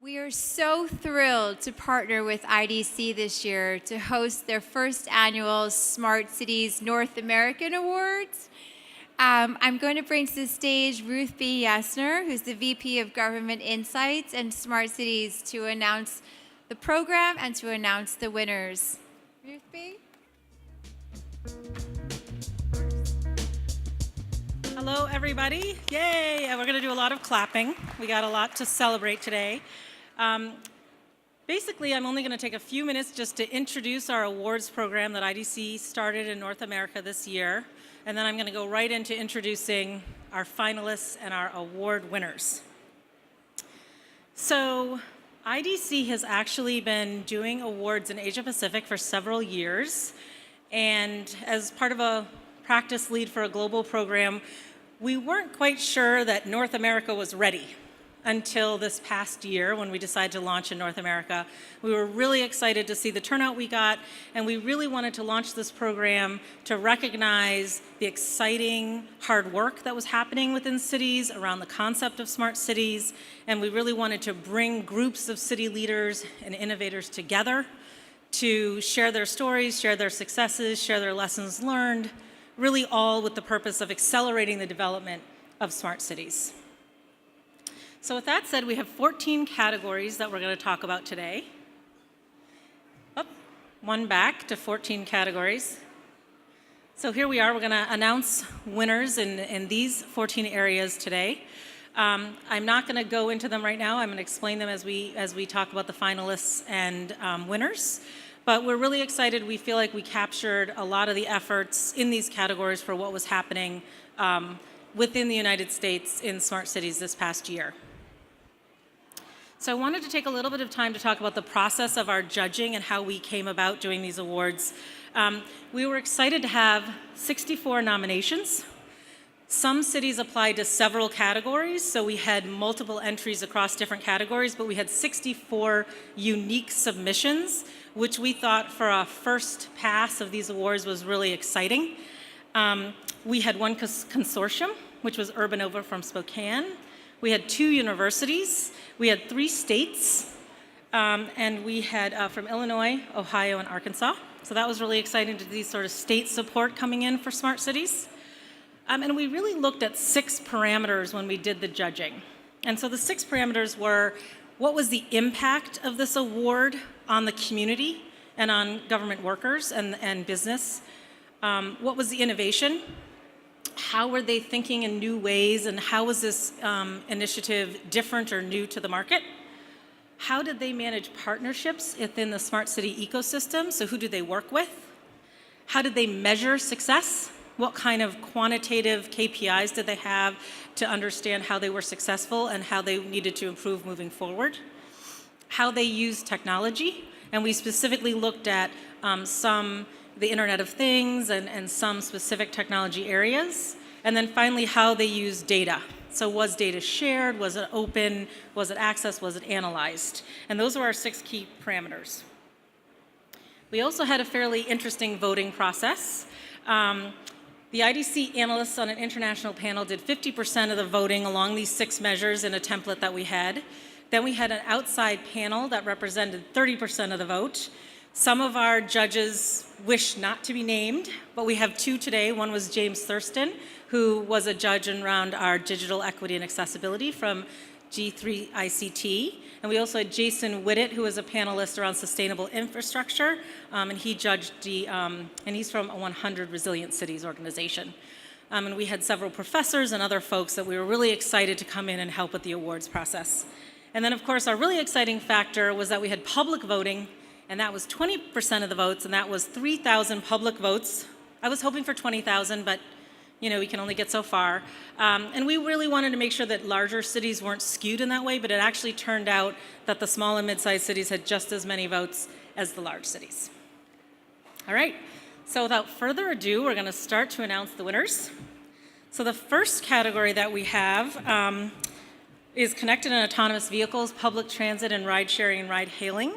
We are so thrilled to partner with IDC this year to host their first annual Smart Cities North American Awards. I'm going to bring to the stage Ruthbea, who's the VP of Government Insights and Smart Cities, to announce the program and to announce the winners. Ruthbea? Hello, everybody. Yay! We're going to do a lot of clapping. We got a lot to celebrate today. Basically, I'm only going to take a few minutes just to introduce our awards program that IDC started in North America this year, and then I'm going to go right into introducing our finalists and our award winners. So, IDC has actually been doing awards in Asia Pacific for several years, and as part of a practice lead for a global program, we weren't quite sure that North America was ready until this past year when we decided to launch in North America. We were really excited to see the turnout we got, and we really wanted to launch this program to recognize the exciting hard work that was happening within cities around the concept of smart cities, and we really wanted to bring groups of city leaders and innovators together to share their stories, share their successes, share their lessons learned, really all with the purpose of accelerating the development of smart cities. So with that said, we have 14 categories that we're going to talk about today. One back to 14 categories. So here we are. We're going to announce winners in these 14 areas today. I'm not going to go into them right now. I'm going to explain them as we talk about the finalists and winners. But we're really excited. We feel like we captured a lot of the efforts in these categories for what was happening within the United States in smart cities this past year. So I wanted to take a little bit of time to talk about the process of our judging and how we came about doing these awards. We were excited to have 64 nominations. Some cities applied to several categories, so we had multiple entries across different categories, but we had 64 unique submissions, which we thought for a first pass of these awards was really exciting. We had one consortium, which was Urbanova from Spokane. We had 2 universities. We had 3 states, and we had from Illinois, Ohio, and Arkansas. So that was really exciting to see sort of state support coming in for smart cities. And we really looked at 6 parameters when we did the judging. And so the 6 parameters were, what was the impact of this award on the community and on government workers and business? What was the innovation? How were they thinking in new ways, and how was this initiative different or new to the market? How did they manage partnerships within the smart city ecosystem? So who did they work with? How did they measure success? What kind of quantitative KPIs did they have to understand how they were successful and how they needed to improve moving forward? How they used technology, and we specifically looked at the Internet of Things and some specific technology areas. And then finally, how they use data. So was data shared? Was it open? Was it accessed? Was it analyzed? And those were our 6 key parameters. We also had a fairly interesting voting process. The IDC analysts on an international panel did 50% of the voting along these 6 measures in a template that we had. Then we had an outside panel that represented 30% of the vote. Some of our judges wish not to be named, but we have 2 today. One was James Thurston, who was a judge around our digital equity and accessibility from G3 ICT. And we also had Jason Whittet, who was a panelist around sustainable infrastructure, and he judged and he's from a 100 Resilient Cities organization. And we had several professors and other folks that we were really excited to come in and help with the awards process. And then, of course, our really exciting factor was that we had public voting, and that was 20% of the votes, and that was 3,000 public votes. I was hoping for 20,000, but we can only get so far. And we really wanted to make sure that larger cities weren't skewed in that way, but it actually turned out that the small and mid-sized cities had just as many votes as the large cities. All right, so without further ado, we're going to start to announce the winners. So the first category that we have is connected and autonomous vehicles, public transit, and ride sharing and ride hailing.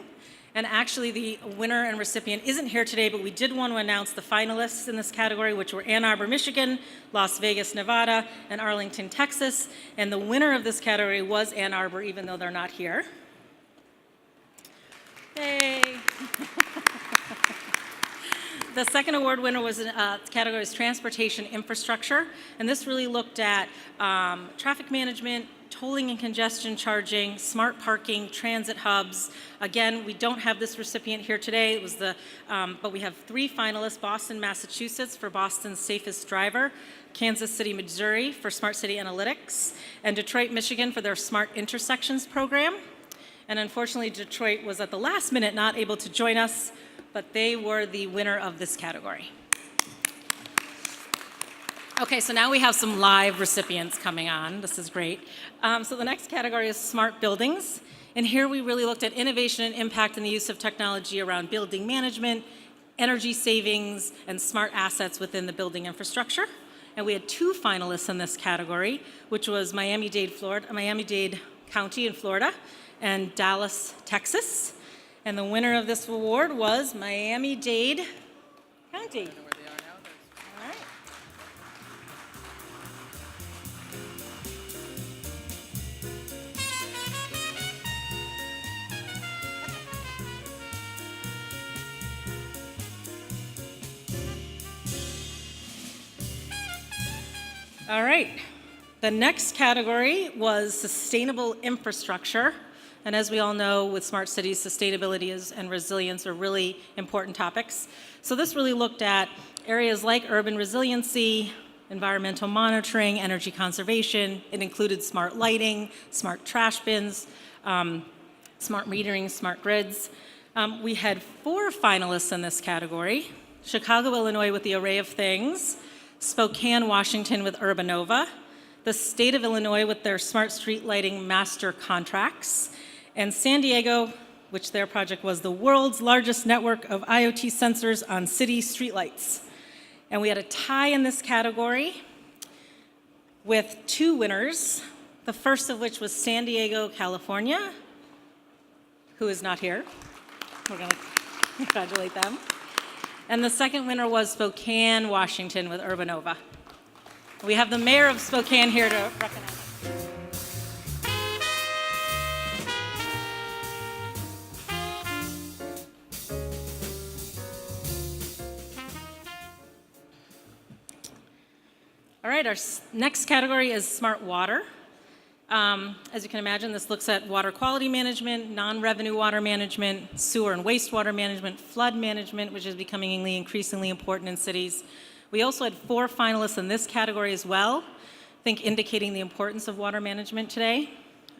And actually, the winner and recipient isn't here today, but we did want to announce the finalists in this category, which were Ann Arbor, Michigan, Las Vegas, Nevada, and Arlington, Texas. And the winner of this category was Ann Arbor, even though they're not here. Yay. The second award winner was category is transportation infrastructure, and this really looked at traffic management, tolling and congestion charging, smart parking, transit hubs. Again, we don't have this recipient here today. It was but we have 3 finalists: Boston, Massachusetts for Boston's safest driver, Kansas City, Missouri for Smart City Analytics, and Detroit, Michigan for their Smart Intersections program. And unfortunately, Detroit was at the last minute not able to join us, but they were the winner of this category. Okay, so now we have some live recipients coming on. This is great. So the next category is smart buildings. And here we really looked at innovation and impact in the use of technology around building management, energy savings, and smart assets within the building infrastructure. And we had 2 finalists in this category, which was Miami-Dade County in Florida and Dallas, Texas. And the winner of this award was Miami-Dade County. All right. The next category was sustainable infrastructure. And as we all know, with smart cities, sustainability and resilience are really important topics. So this really looked at areas like urban resiliency, environmental monitoring, energy conservation. It included smart lighting, smart trash bins, smart metering, smart grids. We had 4 finalists in this category: Chicago, Illinois with the Array of Things, Spokane, Washington with Urbanova, the state of Illinois with their smart street lighting master contracts, and San Diego, which their project was the world's largest network of IoT sensors on city streetlights. And we had a tie in this category with 2 winners, the first of which was San Diego, California, who is not here. We're going to congratulate them. And the second winner was Spokane, Washington with Urbanova. We have the mayor of Spokane here to recognize. All right, our next category is smart water. As you can imagine, this looks at water quality management, non-revenue water management, sewer and wastewater management, flood management, which is becoming increasingly important in cities. We also had 4 finalists in this category as well, I think indicating the importance of water management today.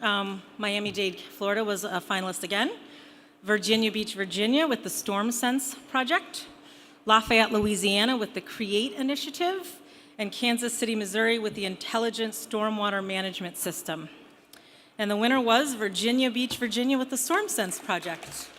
Miami-Dade, Florida was a finalist again. Virginia Beach, Virginia with the Storm Sense project. Lafayette, Louisiana with the CREATE initiative. And Kansas City, Missouri with the Intelligent Stormwater Management System. And the winner was Virginia Beach, Virginia with the Storm Sense project.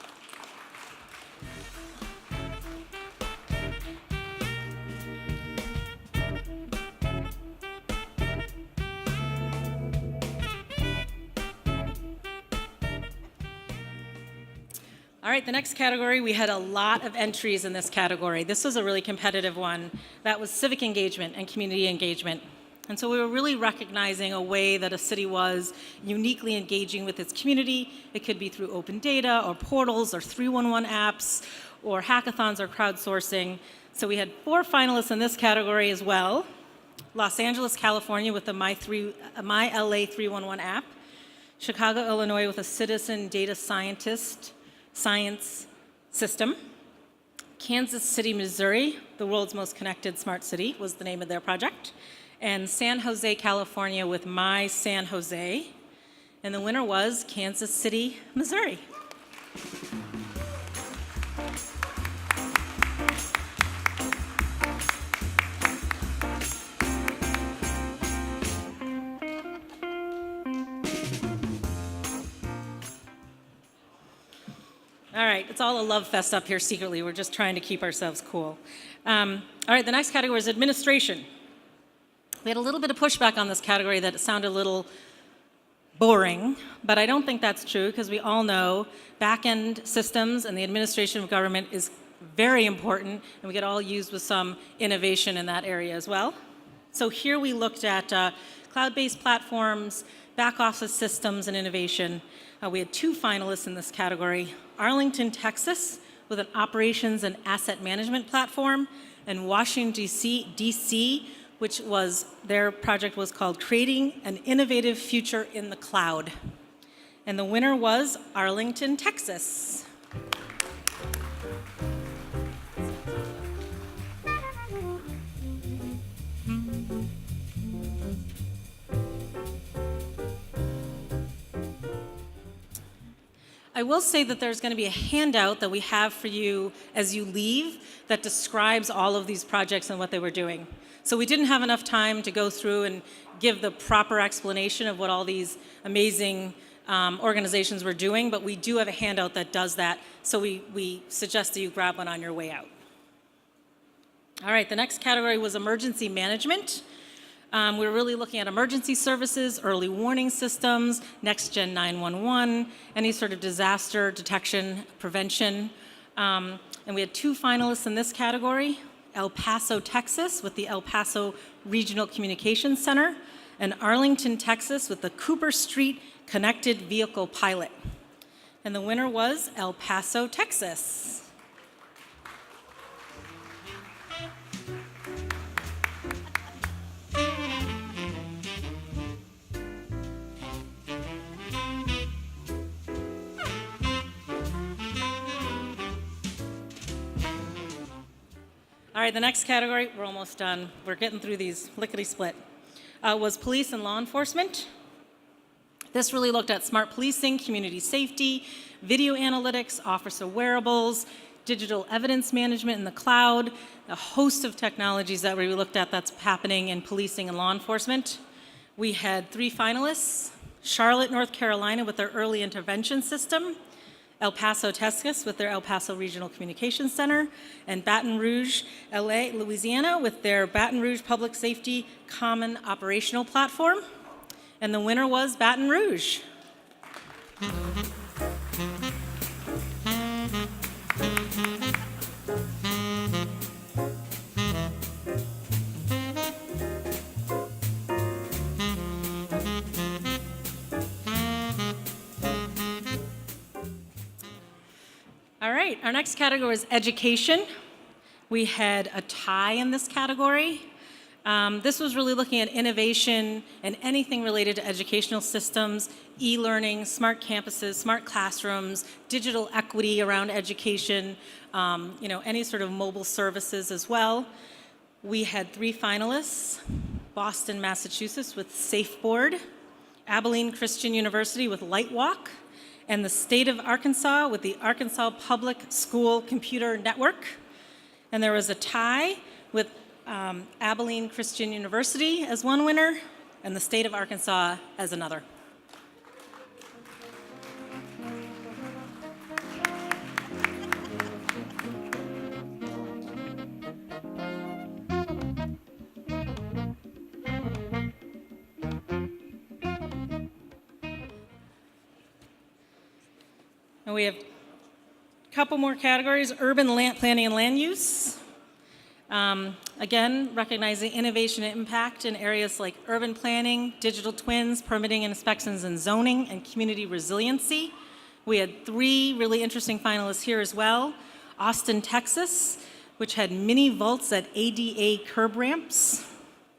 All right, the next category, we had a lot of entries in this category. This was a really competitive one. That was civic engagement and community engagement. And so we were really recognizing a way that a city was uniquely engaging with its community. It could be through open data or portals or 311 apps or hackathons or crowdsourcing. So we had 4 finalists in this category as well. Los Angeles, California with the My LA 311 app. Chicago, Illinois with a citizen data science system. Kansas City, Missouri, the world's most connected smart city, was the name of their project. And San Jose, California with My San Jose. And the winner was Kansas City, Missouri. All right, it's all a love fest up here secretly. We're just trying to keep ourselves cool. All right, the next category is administration. We had a little bit of pushback on this category that it sounded a little boring, but I don't think that's true because we all know back-end systems and the administration of government is very important, and we get all used with some innovation in that area as well. So here we looked at cloud-based platforms, back-office systems, and innovation. We had 2 finalists in this category, Arlington, Texas, with an operations and asset management platform, and Washington, D.C., which was, their project was called Creating an Innovative Future in the Cloud. And the winner was Arlington, Texas. I will say that there's going to be a handout that we have for you as you leave that describes all of these projects and what they were doing. So we didn't have enough time to go through and give the proper explanation of what all these amazing organizations were doing, but we do have a handout that does that, so we suggest that you grab one on your way out. All right, the next category was emergency management. We were really looking at emergency services, early warning systems, next-gen 911, any sort of disaster detection, prevention. And we had 2 finalists in this category, El Paso, Texas, with the El Paso Regional Communications Center, and Arlington, Texas, with the Cooper Street Connected Vehicle Pilot. And the winner was El Paso, Texas. All right, the next category, we're almost done. We're getting through these lickety-split, was police and law enforcement. This really looked at smart policing, community safety, video analytics, officer wearables, digital evidence management in the cloud, a host of technologies that we looked at that's happening in policing and law enforcement. We had 3 finalists, Charlotte, North Carolina with their early intervention system, El Paso, Texas with their El Paso Regional Communications Center, and Baton Rouge, Louisiana with their Baton Rouge Public Safety Common Operational Platform. And the winner was Baton Rouge. All right, our next category is education. We had a tie in this category. This was really looking at innovation and anything related to educational systems, e-learning, smart campuses, smart classrooms, digital equity around education, any sort of mobile services as well. We had 3 finalists, Boston, Massachusetts with SafeBoard, Abilene Christian University with Lightwalk, and the state of Arkansas with the Arkansas Public School Computer Network. And there was a tie with Abilene Christian University as one winner, and the state of Arkansas as another. And we have a couple more categories, urban land planning and land use. Again, recognizing innovation and impact in areas like urban planning, digital twins, permitting and inspections and zoning, and community resiliency. We had 3 really interesting finalists here as well. Austin, Texas, which had mini vaults at ADA curb ramps.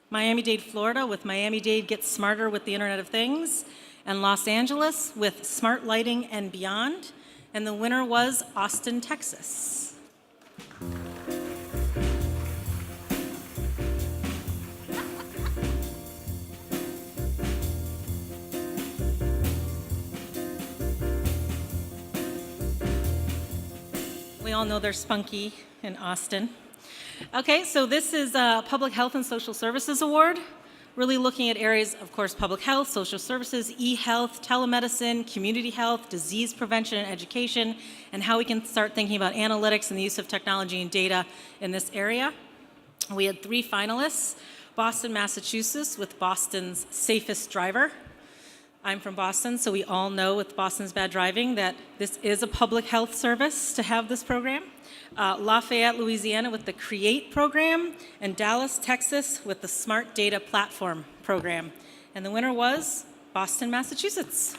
Miami-Dade, Florida, with Miami-Dade Get Smarter with the Internet of Things. And Los Angeles with smart lighting and beyond. And the winner was Austin, Texas. We all know they're spunky in Austin. Okay, so this is a Public Health and Social Services Award. Really looking at areas, of course, public health, social services, e-health, telemedicine, community health, disease prevention and education, and how we can start thinking about analytics and the use of technology and data in this area. We had 3 finalists, Boston, Massachusetts, with Boston's Safest Driver. I'm from Boston, so we all know with Boston's bad driving that this is a public health service to have this program. Lafayette, Louisiana with the CREATE program, and Dallas, Texas with the Smart Data Platform program. And the winner was Boston, Massachusetts.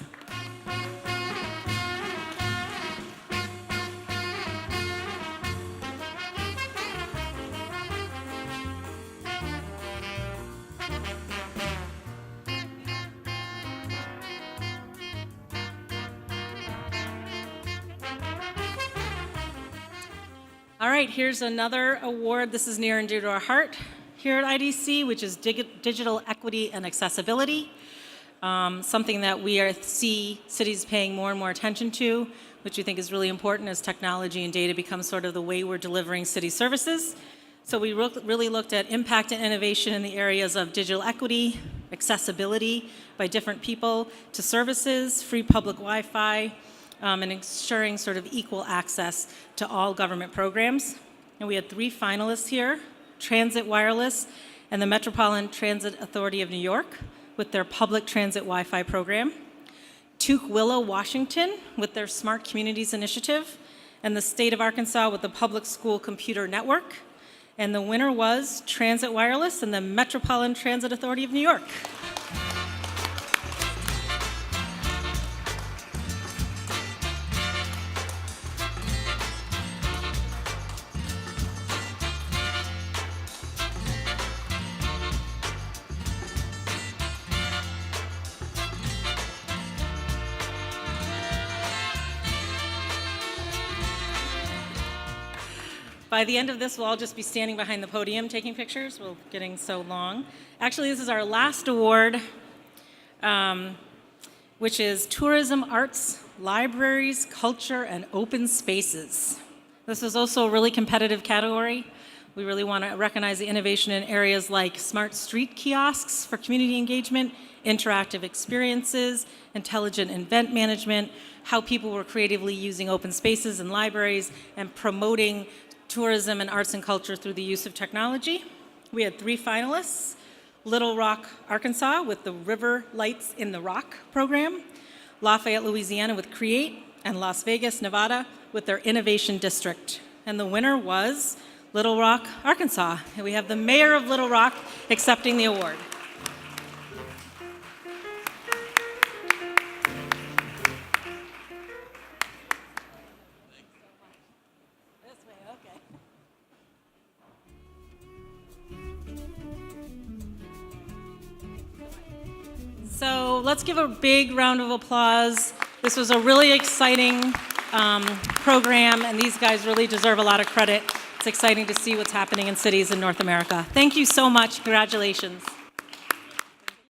All right, here's another award. This is near and dear to our heart here at IDC, which is Digital Equity and Accessibility, something that we see cities paying more and more attention to, which we think is really important as technology and data become sort of the way we're delivering city services. So we really looked at impact and innovation in the areas of digital equity, accessibility by different people to services, free public Wi-Fi, and ensuring sort of equal access to all government programs. And we had 3 finalists here, Transit Wireless and the Metropolitan Transit Authority of New York with their public transit Wi-Fi program, Tukwila, Washington with their Smart Communities Initiative, and the state of Arkansas with the Public School Computer Network. And the winner was Transit Wireless and the Metropolitan Transit Authority of New York. By the end of this, we'll all just be standing behind the podium taking pictures. We're getting so long. Actually, this is our last award, which is Tourism, Arts, Libraries, Culture, and Open Spaces. This is also a really competitive category. We really want to recognize the innovation in areas like smart street kiosks for community engagement, interactive experiences, intelligent event management, how people were creatively using open spaces and libraries, and promoting tourism and arts and culture through the use of technology. We had 3 finalists, Little Rock, Arkansas with the River Lights in the Rock program, Lafayette, Louisiana with Create, and Las Vegas, Nevada with their Innovation District. And the winner was Little Rock, Arkansas. And we have the mayor of Little Rock accepting the award. So let's give a big round of applause. This was a really exciting program, and these guys really deserve a lot of credit. It's exciting to see what's happening in cities in North America. Thank you so much. Congratulations.